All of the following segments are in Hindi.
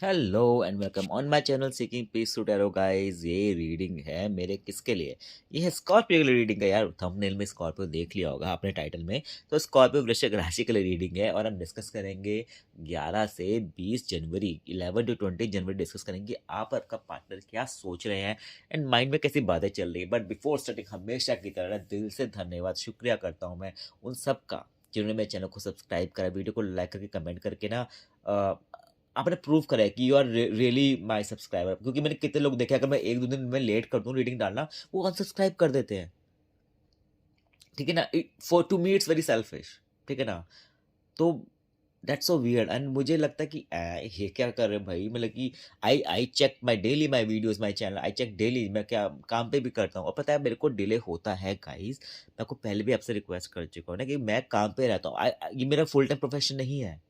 Hello and welcome on my channel seeking peace to tarot guys. ये रीडिंग है मेरे किसके लिए? ये है स्कॉर्पियो के लिए रीडिंग है यार। थंबनेल में स्कॉर्पियो देख लिया होगा आपने टाइटल में। तो स्कॉर्पियो वृश्चिक राशि के लिए रीडिंग है और हम डिस्कस करेंगे 11 से 20 जनवरी 11 टू 20 जनवरी डिस्कस करेंगे आप और आपका पार्टनर क्या सोच रहे हैं एंड माइंड में कैसी बातें चल रही है। बट बिफोर स्टार्टिंग हमेशा की तरह दिल से धन्यवाद शुक्रिया करता हूँ मैं उन सब का जिन्होंने मेरे चैनल को सब्सक्राइब करा, वीडियो को लाइक करके कमेंट करके ना आपने प्रूव करा है कि you are really my subscriber. क्योंकि मैंने कितने लोग देखे, अगर मैं एक दो दिन में लेट कर दूं रीडिंग डालना, वो अनसब्सक्राइब कर देते हैं। ठीक है ना? For to me it's very selfish. ठीक है ना? तो दैट्स सो वियर्ड एंड मुझे लगता है कि ये क्या कर रहे हैं भाई। मतलब कि I check my daily my videos my channel, I check daily. मैं क्या काम पे भी करता हूँ और पता है मेरे को डिले होता है गाइस। मैं आपको पहले भी आपसे रिक्वेस्ट कर चुका हूँ ना कि मैं काम पे रहता हूँ। ये मेरा फुल टाइम प्रोफेशन नहीं है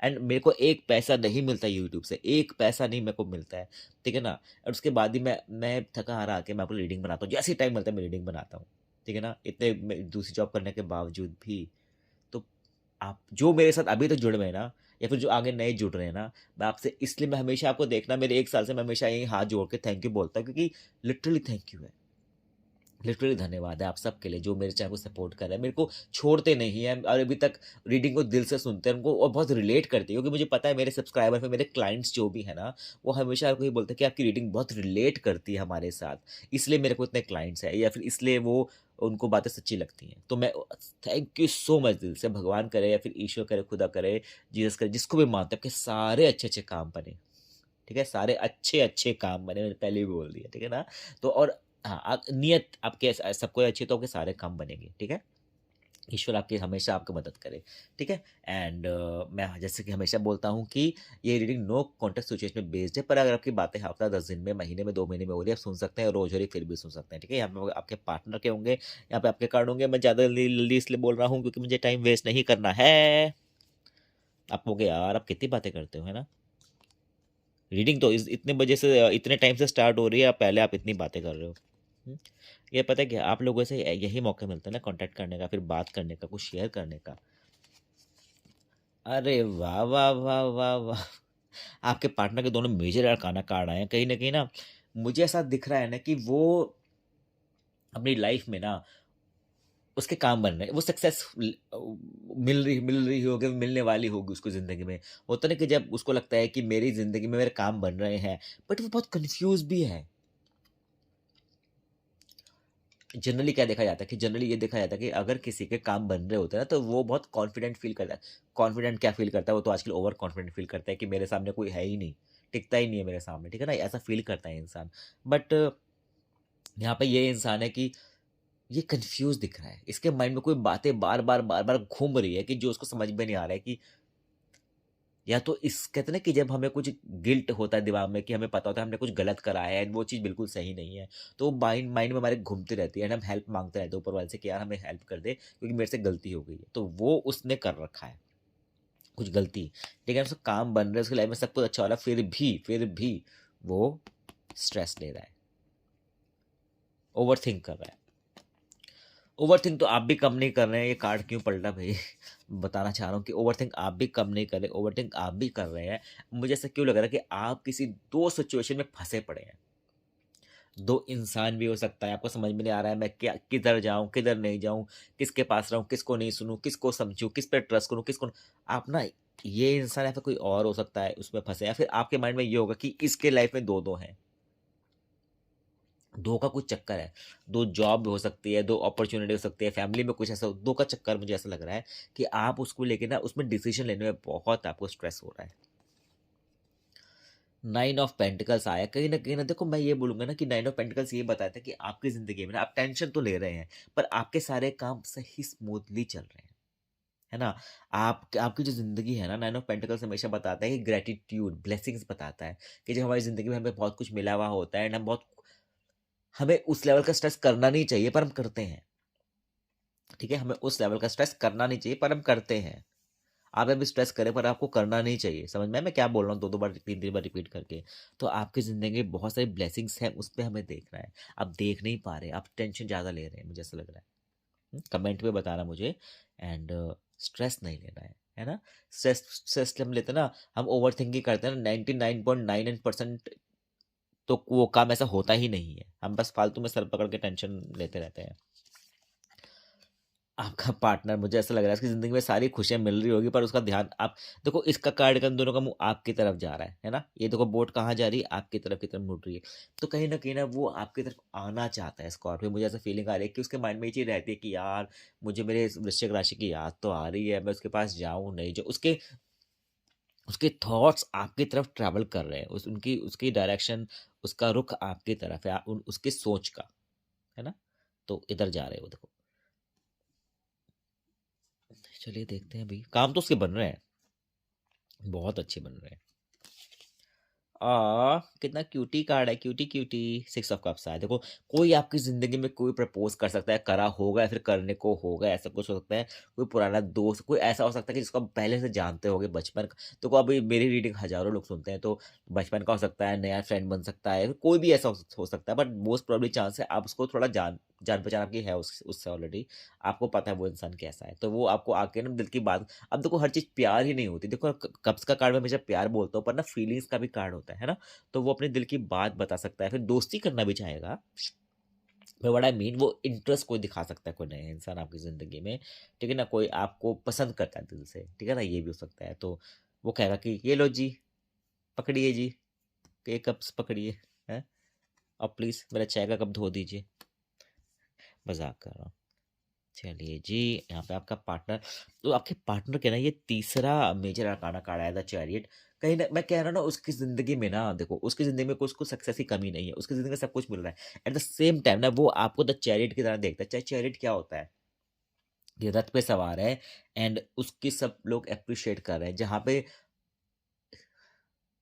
एंड मेरे को एक पैसा नहीं मिलता यूट्यूब से, एक पैसा नहीं मेरे को मिलता है। ठीक है ना? और उसके बाद भी मैं थका हारा आके मैं अपनी रीडिंग बनाता हूँ, जैसे ही टाइम मिलता है मैं रीडिंग बनाता हूँ। ठीक है ना? इतने दूसरी जॉब करने के बावजूद भी। तो आप जो मेरे साथ अभी तक जुड़े हुए हैं ना, या फिर जो आगे नए जुड़ रहे हैं ना, मैं आपसे इसलिए मैं हमेशा आपको देखना, मेरे 1 साल से मैं हमेशा यही हाथ जोड़ के थैंक यू बोलता हूँ, क्योंकि लिटरली थैंक यू है। लिटरली धन्यवाद है आप सबके लिए जो मेरे चैनल को सपोर्ट कर रहे हैं, मेरे को छोड़ते नहीं हैं और अभी तक रीडिंग को दिल से सुनते हैं उनको और बहुत रिलेट करते हैं। क्योंकि मुझे पता है मेरे सब्सक्राइबर पे मेरे क्लाइंट्स जो भी है ना, वो हमेशा को ही बोलते हैं कि आपकी रीडिंग बहुत रिलेट करती है हमारे साथ, इसलिए मेरे को इतने क्लाइंट्स हैं, या फिर इसलिए वो उनको बातें सच्ची लगती हैं। तो मैं थैंक यू सो मच दिल से। भगवान करे या फिर ईश्वर करे, खुदा करे, जीसस करे, जिसको भी मानते हैं, कि सारे अच्छे अच्छे काम बने। ठीक है? सारे अच्छे-अच्छे काम मैंने पहले भी बोल दिया, ठीक है ना? तो और हाँ, नियत आपके सबको अच्छी तो आपके सारे काम बनेंगे, ठीक है? ईश्वर आपकी हमेशा आपकी मदद करे, ठीक है? एंड मैं जैसे कि हमेशा बोलता हूँ कि ये रीडिंग नो कॉन्टेक्स्ट सिचुएशन में बेस्ड है, पर अगर आपकी बातें हफ्ता 10 दिन में, महीने में, 2 महीने में हो रही है, आप सुन सकते हैं, रोज़ हो रही है, फिर भी सुन सकते हैं, ठीक है? यहाँ पे आपके पार्टनर के होंगे, यहाँ पे आपके कार्ड होंगे। मैं ज़्यादा जल्दी-जल्दी इसलिए बोल रहा हूँ क्योंकि मुझे टाइम वेस्ट नहीं करना है। आप कहोगे यार आप कितनी बातें करते हो, है ना? रीडिंग तो इस इतने बजे से इतने टाइम से स्टार्ट हो रही है, पहले आप इतनी बातें कर रहे हो। हुँ? ये पता है क्या, आप लोगों से यही मौका मिलता है ना कॉन्टैक्ट करने का, फिर बात करने का, कुछ शेयर करने का। अरे वाह, वाह, वाह, वाह, वाह! आपके पार्टनर के दोनों मेजर अरकाना कार्ड आए हैं। कहीं न कहीं ना मुझे ऐसा दिख रहा है ना कि वो अपनी लाइफ़ में ना उसके काम बन रहे हैं। वो सक्सेस मिल रही होगी, मिलने वाली होगी उसको ज़िंदगी में। होता है ना कि जब उसको लगता है कि मेरी ज़िंदगी में मेरे काम बन रहे हैं, बट वो बहुत कन्फ्यूज़ भी है। जनरली क्या देखा जाता है कि जनरली ये देखा जाता है कि अगर किसी के काम बन रहे होते हैं ना, तो वो बहुत कॉन्फिडेंट फील करता है। कॉन्फिडेंट क्या फील करता है, वो तो आजकल ओवर कॉन्फिडेंट फील करता है कि मेरे सामने कोई है ही नहीं, टिकता ही नहीं है मेरे सामने, ठीक है ना? ऐसा फील करता है इंसान। बट यहाँ पे ये इंसान है कि ये कन्फ्यूज़ दिख रहा है। इसके माइंड में कोई बातें बार-बार घूम रही है कि जो उसको समझ में नहीं आ रहा है कि या तो इस कहते हैं ना कि जब हमें कुछ गिल्ट होता है दिमाग में कि हमें पता होता है हमने कुछ गलत करा है एंड वो चीज़ बिल्कुल सही नहीं है, तो माइंड माइंड में हमारे घूमती रहती है एंड हम हेल्प माँगते रहते हैं ऊपर वाले से कि यार हमें हेल्प कर दे क्योंकि मेरे से गलती हो गई है। तो वो उसने कर रखा है, कुछ गलती, लेकिन उसका काम बन रहा है, उसकी लाइफ में सब कुछ अच्छा हो रहा है, फिर भी वो स्ट्रेस ले रहा है, ओवरथिंक कर रहा है। ओवरथिंक तो आप भी कम नहीं कर रहे हैं, ये कार्ड क्यों पलटा भई? बताना चाह रहा हूँ कि ओवरथिंक आप भी कम नहीं कर रहे, ओवरथिंक आप भी कर रहे हैं। मुझे ऐसा क्यों लग रहा है कि आप किसी 2 सिचुएशन में फँसे पड़े हैं। 2 इंसान भी हो सकता है, आपको समझ में नहीं आ रहा है मैं क्या किधर जाऊँ, किधर नहीं जाऊँ, किसके पास रहूँ, किसको नहीं सुनूँ, किसको समझूँ, किस पे ट्रस्ट करूँ, किसको आप ना ये इंसान या फिर कोई और हो सकता है उसमें फँसे या फिर आपके माइंड में ये होगा कि इसके लाइफ में 2-2 हैं। 2 का कुछ चक्कर है, 2 जॉब हो सकती है, 2 अपॉर्च्युनिटी हो सकती है, फैमिली में कुछ ऐसा 2 का चक्कर मुझे ऐसा लग रहा है कि आप उसको लेके ना उसमें डिसीज़न लेने में बहुत आपको स्ट्रेस हो रहा है। 9 ऑफ पेंटिकल्स आया, कहीं न देखो मैं ये बोलूँगा ना कि 9 ऑफ पेंटिकल्स ये बताता है कि आपकी ज़िंदगी में ना आप टेंशन तो ले रहे हैं, पर आपके सारे काम सही स्मूथली चल रहे हैं, है ना? आप आपकी जो ज़िंदगी है ना, 9 ऑफ पेंटिकल्स हमेशा बताता है कि ग्रैटिट्यूड, ब्लेसिंग्स बताता है कि जब हमारी ज़िंदगी में हमें बहुत कुछ मिला हुआ होता है एंड हमें उस लेवल का स्ट्रेस करना नहीं चाहिए पर हम करते हैं। ठीक है? हमें उस लेवल का स्ट्रेस करना नहीं चाहिए पर हम करते हैं। आप अभी स्ट्रेस करें पर आपको करना नहीं चाहिए। समझ में आया मैं क्या बोल रहा हूँ 2-2 बार 3-3 बार रिपीट करके। तो आपकी ज़िंदगी में बहुत सारी ब्लेसिंग्स हैं, उस पे हमें देखना है। आप देख नहीं पा रहे, आप टेंशन ज़्यादा ले रहे हैं, मुझे ऐसा लग रहा है। कमेंट में बताना मुझे एंड स्ट्रेस नहीं लेना है। है ना। स्ट्रेस हम लेते हैं ना, हम ओवर थिंकिंग करते हैं ना, 99.99% तो वो काम ऐसा होता ही नहीं है, हम बस फालतू में सर पकड़ के टेंशन लेते रहते हैं। आपका पार्टनर, मुझे ऐसा लग रहा है इसकी ज़िंदगी में सारी खुशियाँ मिल रही होगी, पर उसका ध्यान आप देखो, इसका कार्ड का दोनों का मुँह आपकी तरफ जा रहा है ना? ये देखो बोट कहाँ जा रही है? आपकी तरफ की तरफ मुड़ रही है। तो कहीं न वो आपकी तरफ आना चाहता है स्कॉर्पियो, मुझे ऐसा फीलिंग आ रही है कि उसके माइंड में ये चीज़ रहती है कि यार, मुझे मेरे इस वृश्चिक राशि की याद तो आ रही है, मैं उसके पास जाऊँ, नहीं जाऊँ। उसके उसके थॉट्स आपकी तरफ ट्रैवल कर रहे हैं, उनकी उसकी डायरेक्शन, उसका रुख आपकी तरफ है, उसकी सोच का, है ना? तो इधर जा रहे हैं वो, देखो। चलिए देखते हैं अभी, काम तो उसके बन रहे हैं, बहुत अच्छे बन रहे हैं। कितना क्यूटी कार्ड है, क्यूटी क्यूटी। 6 ऑफ कप्स आया, देखो। कोई आपकी जिंदगी में कोई प्रपोज कर सकता है, करा होगा या फिर करने को होगा, ऐसा कुछ हो सकता है। कोई पुराना दोस्त, कोई ऐसा हो सकता है कि जिसको आप पहले से जानते होगे बचपन का। तो अभी मेरी रीडिंग हजारों लोग सुनते हैं, तो बचपन का हो सकता है, नया फ्रेंड बन सकता है, कोई भी ऐसा हो सकता है, बट मोस्ट प्रोबेबली चांस है आप उसको थोड़ा जान जान पहचान आपकी है उससे ऑलरेडी। आपको पता है वो इंसान कैसा है, तो वो आपको आके ना दिल की बात। अब देखो, हर चीज प्यार ही नहीं होती, देखो कप्स का कार्ड में हमेशा प्यार बोलता हूँ, पर ना फीलिंग्स का भी कार्ड होता है ना। तो वो अपने दिल की बात बता सकता है, फिर दोस्ती करना भी चाहेगा। मैं बड़ा मीन वो इंटरेस्ट कोई दिखा सकता है, कोई नया इंसान आपकी ज़िंदगी में, ठीक है ना। कोई आपको पसंद करता है दिल से, ठीक है ना, ये भी हो सकता है। तो वो कहेगा कि ये लो जी, पकड़िए जी, ये कप्स पकड़िए, हैं, और प्लीज़ मेरा चाय का कप धो दीजिए। मजाक कर रहा हूँ। चलिए जी, यहाँ पे आपका पार्टनर। तो आपके पार्टनर के ना ये तीसरा मेजर अरकाना कार्ड आया था, चैरियट। कहीं ना मैं कह रहा हूँ ना, उसकी जिंदगी में ना, देखो उसकी जिंदगी में कुछ कुछ सक्सेस की कमी नहीं है, उसकी जिंदगी में सब कुछ मिल रहा है। एट द सेम टाइम ना, वो आपको द चैरियट की तरह देखता है। चाहे चैरियट क्या होता है, ये रथ पे सवार है, एंड उसकी सब लोग अप्रिशिएट कर रहे हैं। जहाँ पे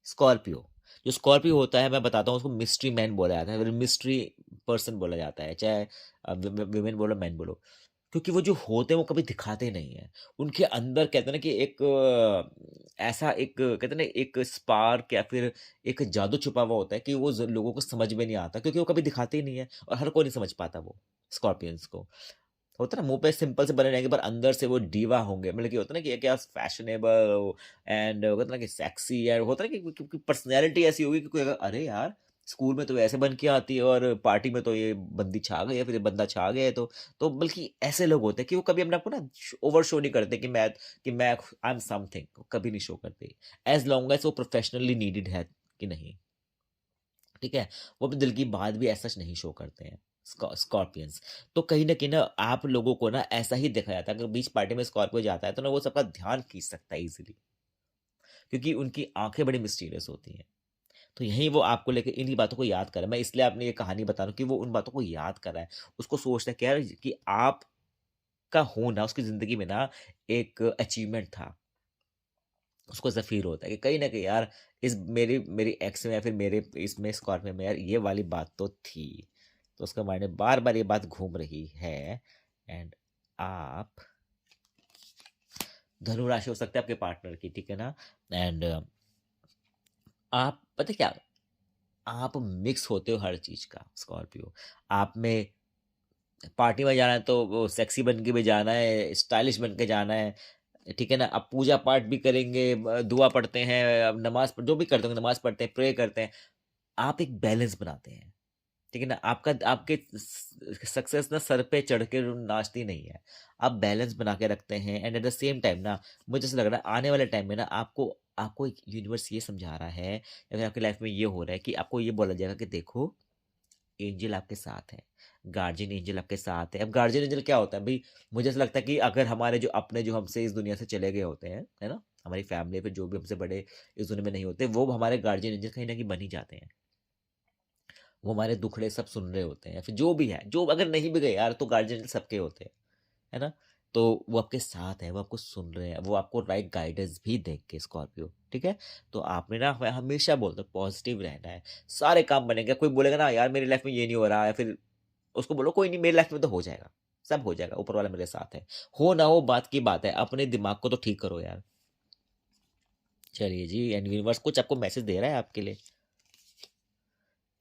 स्कॉर्पियो, जो स्कॉर्पियो होता है, मैं बताता हूँ, उसको मिस्ट्री मैन बोला जाता है, मिस्ट्री पर्सन बोला जाता है, चाहे विमेन बोलो, मैन बोलो। क्योंकि वो जो होते हैं वो कभी दिखाते नहीं है। उनके अंदर कहते हैं ना कि एक ऐसा एक कहते हैं ना, एक स्पार्क या फिर एक जादू छुपा हुआ होता है कि वो लोगों को समझ में नहीं आता, क्योंकि वो कभी दिखाते ही नहीं है, और हर कोई नहीं समझ पाता वो स्कॉर्पियंस को। होता है ना, मुंह पे सिंपल से बने रहेंगे, पर अंदर से वो डीवा होंगे, मतलब कि होता है ना कि ये क्या फैशनेबल एंड होता है ना कि सेक्सी, या होता है ना कि पर्सनैलिटी ऐसी होगी कि कोई अगर, अरे यार, स्कूल में तो ऐसे बन के आती है, और पार्टी में तो ये बंदी छा गई, या फिर ये बंदा छा गया है। तो बल्कि ऐसे लोग होते हैं कि वो कभी अपने आपको ना ओवर शो नहीं करते कि मैं आई एम समथिंग, कभी नहीं शो करते, एज लॉन्ग एज वो प्रोफेशनली नीडेड है कि नहीं, ठीक है। वो अपने दिल की बात भी ऐसा नहीं शो करते हैं स्कॉर्पियंस। तो कहीं ना आप लोगों को ना ऐसा ही देखा जाता है, अगर बीच पार्टी में स्कॉर्पियो जाता है तो ना वो सबका ध्यान खींच सकता है इजीली, क्योंकि उनकी आंखें बड़ी मिस्टीरियस होती हैं। तो यही वो आपको लेके इन्हीं बातों को याद कर रहा है। मैं इसलिए आपने ये कहानी बता रहा हूँ कि वो उन बातों को याद कर रहा है। उसको सोचता है कि यार, कि आपका होना उसकी जिंदगी में ना एक अचीवमेंट था। उसको ऐसा फील होता है कि कहीं ना कहीं यार, इस मेरी मेरी एक्स में या फिर मेरे इसमें स्कॉर्पियो में यार, ये वाली बात तो थी। तो उसका माइंड में बार बार ये बात घूम रही है। एंड आप धनु राशि हो सकते हैं आपके पार्टनर की, ठीक है ना। एंड आप पता है क्या, आप मिक्स होते हो हर चीज का स्कॉर्पियो। आप में पार्टी में जाना है तो वो सेक्सी बन के भी जाना है, स्टाइलिश बन के जाना है, ठीक है ना। अब पूजा पाठ भी करेंगे, दुआ पढ़ते हैं, अब नमाज जो भी करते होंगे, नमाज पढ़ते हैं, प्रे करते हैं। आप एक बैलेंस बनाते हैं, ठीक है ना। आपका आपके सक्सेस ना सर पे चढ़ के नाचती नहीं है। आप बैलेंस बना के रखते हैं, and at the same time ना, मुझे ऐसा लग रहा है आने वाले टाइम में ना, आपको आपको एक यूनिवर्स ये समझा रहा है, या फिर आपकी लाइफ में ये हो रहा है कि आपको ये बोला जाएगा कि देखो, एंजल आपके साथ है, गार्जियन एंजल आपके साथ है। अब गार्जियन एंजल क्या होता है भाई, मुझे ऐसा लगता है कि अगर हमारे जो अपने जो हमसे इस दुनिया से चले गए होते हैं, है ना, हमारी फैमिली पे जो भी हमसे बड़े इस दुनिया में नहीं होते, वो हमारे गार्जियन एंजल कहीं ना कहीं बन ही जाते हैं। वो हमारे दुखड़े सब सुन रहे होते हैं, फिर जो भी है, जो अगर नहीं भी गए यार, तो गार्जियन एंजल सबके होते हैं, है ना। तो वो आपके साथ है, वो आपको सुन रहे हैं, वो आपको राइट गाइडेंस भी देंगे स्कॉर्पियो, ठीक है। तो आपने ना, मैं हमेशा बोलता हूँ, पॉजिटिव रहना है, सारे काम बनेंगे। कोई बोलेगा ना यार मेरी लाइफ में ये नहीं हो रहा है, फिर उसको बोलो कोई नहीं, मेरी लाइफ में तो हो जाएगा, सब हो जाएगा, ऊपर वाला मेरे साथ है। हो ना हो बात की बात है, अपने दिमाग को तो ठीक करो यार। चलिए जी, एंड यूनिवर्स कुछ आपको मैसेज दे रहा है आपके लिए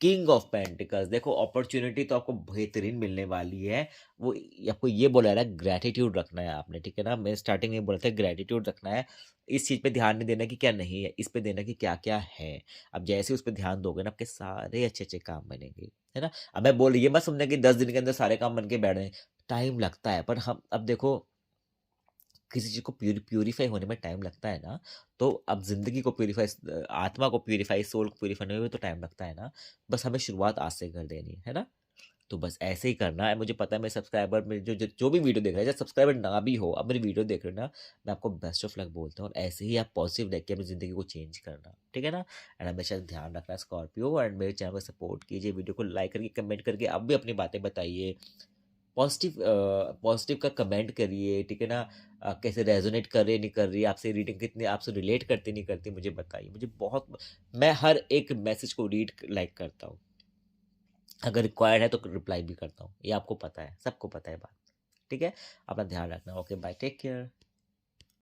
किंग ऑफ पेंटिकल्स, देखो अपॉर्चुनिटी तो आपको बेहतरीन मिलने वाली है। वो आपको ये बोला है ना, ग्रैटिट्यूड रखना है आपने, ठीक है ना। मैं स्टार्टिंग में बोला था ग्रैटिट्यूड रखना है, इस चीज़ पे ध्यान नहीं देना कि क्या नहीं है, इस पे देना कि क्या क्या है। अब जैसे ही उस पर ध्यान दोगे ना, आपके सारे अच्छे अच्छे काम बनेंगे, है ना। अब मैं बोल ये मत समझना कि 10 दिन के अंदर सारे काम बन के बैठ जाए, टाइम लगता है। पर हम अब देखो, किसी चीज़ को प्यूरीफाई होने में टाइम लगता है ना, तो अब ज़िंदगी को प्यूरीफाई, आत्मा को प्यूरीफाई, सोल को प्यूरीफाई होने में भी तो टाइम लगता है ना। बस हमें शुरुआत आज से कर देनी है ना। तो बस ऐसे ही करना है। मुझे पता है मेरे सब्सक्राइबर में जो भी वीडियो देख रहे हैं, चाहे सब्सक्राइबर ना भी हो, अब मेरी वीडियो देख रहे हो ना, मैं आपको बेस्ट ऑफ लक बोलता हूँ। और ऐसे ही आप पॉजिटिव रह के अपनी ज़िंदगी को चेंज करना, ठीक है ना। एंड हमेशा ध्यान रखना स्कॉर्पियो, एंड मेरे चैनल को सपोर्ट कीजिए, वीडियो को लाइक करके कमेंट करके आप भी अपनी बातें बताइए। पॉजिटिव का कमेंट करिए, ठीक है ना। कैसे रेजोनेट कर रही है नहीं कर रही है, आपसे रीडिंग कितनी आपसे रिलेट करती नहीं करती, मुझे बताइए। मुझे बहुत, मैं हर एक मैसेज को रीड लाइक करता हूँ, अगर रिक्वायर्ड है तो रिप्लाई भी करता हूँ। ये आपको पता है, सबको पता है बात, ठीक है। अपना ध्यान रखना। Okay bye, take care.